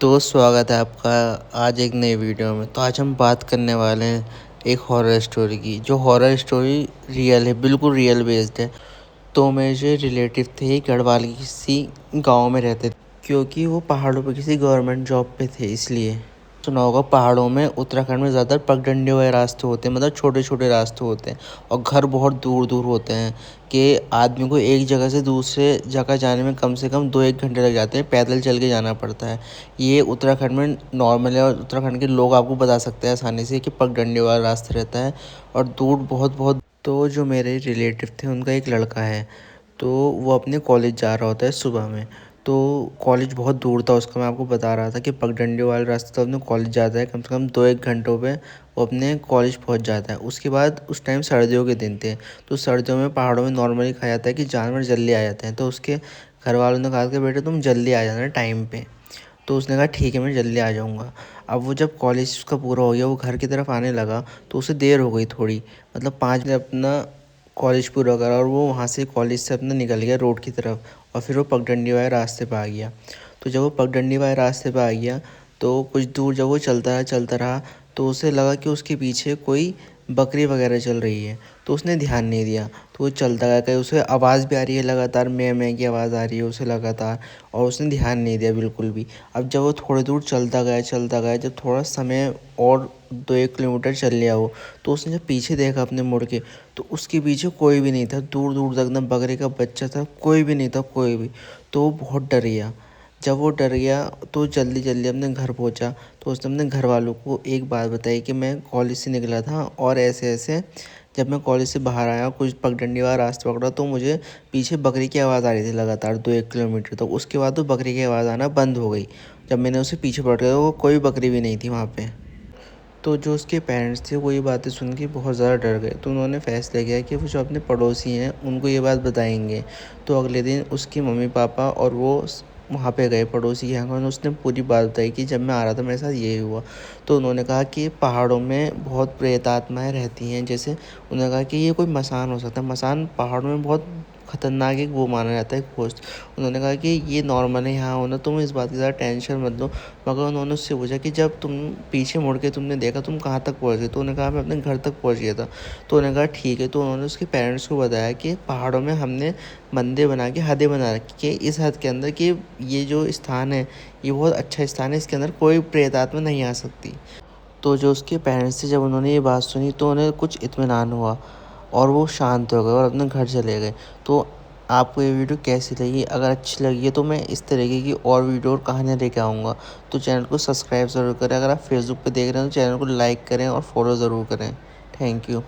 तो स्वागत है आपका आज एक नई वीडियो में। तो आज हम बात करने वाले हैं एक हॉरर स्टोरी की, जो हॉरर स्टोरी रियल है, बिल्कुल रियल बेस्ड है। तो मेरे रिलेटिव थे, एक गढ़वाल की किसी गांव में रहते थे, क्योंकि वो पहाड़ों पे किसी गवर्नमेंट जॉब पे थे। इसलिए सुना होगा, पहाड़ों में उत्तराखंड में ज़्यादा पगडंडी वाले रास्ते होते हैं, मतलब छोटे छोटे रास्ते होते हैं, और घर बहुत दूर दूर होते हैं कि आदमी को एक जगह से दूसरे जगह जाने में कम से कम 2-1 घंटे लग जाते हैं, पैदल चल के जाना पड़ता है। ये उत्तराखंड में नॉर्मल है, और उत्तराखंड के लोग आपको बता सकते हैं आसानी से कि पगडंडी वाला रास्ता रहता है और दूर बहुत बहुत। तो जो मेरे रिलेटिव थे, उनका एक लड़का है, तो वो अपने कॉलेज जा रहा होता है सुबह में। तो कॉलेज बहुत दूर था उसका, मैं आपको बता रहा था कि पगडंडी वाले रास्ते तो अपने कॉलेज जाता है, कम से कम 2-1 घंटों पे वो अपने कॉलेज पहुंच जाता है। उसके बाद उस टाइम सर्दियों के दिन थे, तो सर्दियों में पहाड़ों में नॉर्मली खाया जाता है कि जानवर जल्दी आ जाते हैं। तो उसके घर वालों ने कहा कि बेटे तुम जल्दी आ जाना टाइम पे। तो उसने कहा ठीक है, मैं जल्दी आ जाऊँगा। अब वो जब कॉलेज उसका पूरा हो गया, वो घर की तरफ आने लगा, तो उसे देर हो गई थोड़ी, मतलब 5 मिनट अपना कॉलेज पूरा करा, और वो वहाँ से कॉलेज से अपना निकल गया रोड की तरफ, और फिर वो पगडंडी वाले रास्ते पे आ गया। तो जब वो पगडंडी वाले रास्ते पे आ गया, तो कुछ दूर जब वो चलता रहा, तो उसे लगा कि उसके पीछे कोई बकरी वगैरह चल रही है। तो उसने ध्यान नहीं दिया, तो वो चलता गया, कहीं उसे आवाज़ भी आ रही है लगातार, मैं की आवाज़ आ रही है उसे लगातार, और उसने ध्यान नहीं दिया बिल्कुल भी। अब जब वो थोड़ी दूर चलता गया, जब थोड़ा समय और 2-1 किलोमीटर चल लिया वो, तो उसने जब पीछे देखा अपने मुड़ के, तो उसके पीछे कोई भी नहीं था, दूर दूर तक ना बकरी का बच्चा था, कोई भी नहीं था, कोई भी। तो वो बहुत डर गया। जब वो डर गया, तो जल्दी जल्दी अपने घर पहुंचा। तो उसने अपने घर वालों को एक बात बताई कि मैं कॉलेज से निकला था, और ऐसे ऐसे जब मैं कॉलेज से बाहर आया, कुछ पगडंडी वाला रास्ता पकड़ा, तो मुझे पीछे बकरी की आवाज़ आ रही थी लगातार 2-1 किलोमीटर। तो उसके बाद तो बकरी की आवाज़ आना बंद हो गई। जब मैंने उसे पीछे पकड़ा, तो कोई बकरी भी नहीं थी वहाँ पे। तो जो उसके पेरेंट्स थे, वो ये बातें सुन के बहुत ज़्यादा डर गए। तो उन्होंने फ़ैसला किया कि वो जो अपने पड़ोसी हैं उनको ये बात बताएंगे। तो अगले दिन उसके मम्मी पापा और वो वहाँ पे गए पड़ोसी के यहाँ, और उसने पूरी बात बताई कि जब मैं आ रहा था मेरे साथ ये हुआ। तो उन्होंने कहा कि पहाड़ों में बहुत प्रेत आत्माएँ रहती हैं। जैसे उन्होंने कहा कि ये कोई मसान हो सकता है, मसान पहाड़ों में बहुत खतरनाक एक वो माना जाता है, पोस्ट। उन्होंने कहा कि ये नॉर्मल है यहाँ होना, तुम इस बात की ज़्यादा टेंशन मत लो। मगर उन्होंने उससे पूछा कि जब तुम पीछे मुड़ के तुमने देखा, तुम कहाँ तक पहुँच गए? तो उन्होंने कहा मैं अपने घर तक पहुँच गया था। तो उन्होंने कहा ठीक है। तो उन्होंने उसके पेरेंट्स को बताया कि पहाड़ों में हमने मंदिर बना के हदें बना रखी है इस हद के अंदर कि ये जो स्थान है, ये बहुत अच्छा स्थान है, इसके अंदर कोई प्रेत आत्मा नहीं आ सकती। तो जो उसके पेरेंट्स थे, जब उन्होंने ये बात सुनी, तो उन्हें कुछ इत्मीनान हुआ, और वो शांत हो गए और अपने घर चले गए। तो आपको ये वीडियो कैसी लगी? अगर अच्छी लगी है तो मैं इस तरीके की और वीडियो और कहानियाँ लेके आऊँगा। तो चैनल को सब्सक्राइब ज़रूर करें। अगर आप फेसबुक पे देख रहे हैं तो चैनल को लाइक करें और फॉलो ज़रूर करें। Thank you.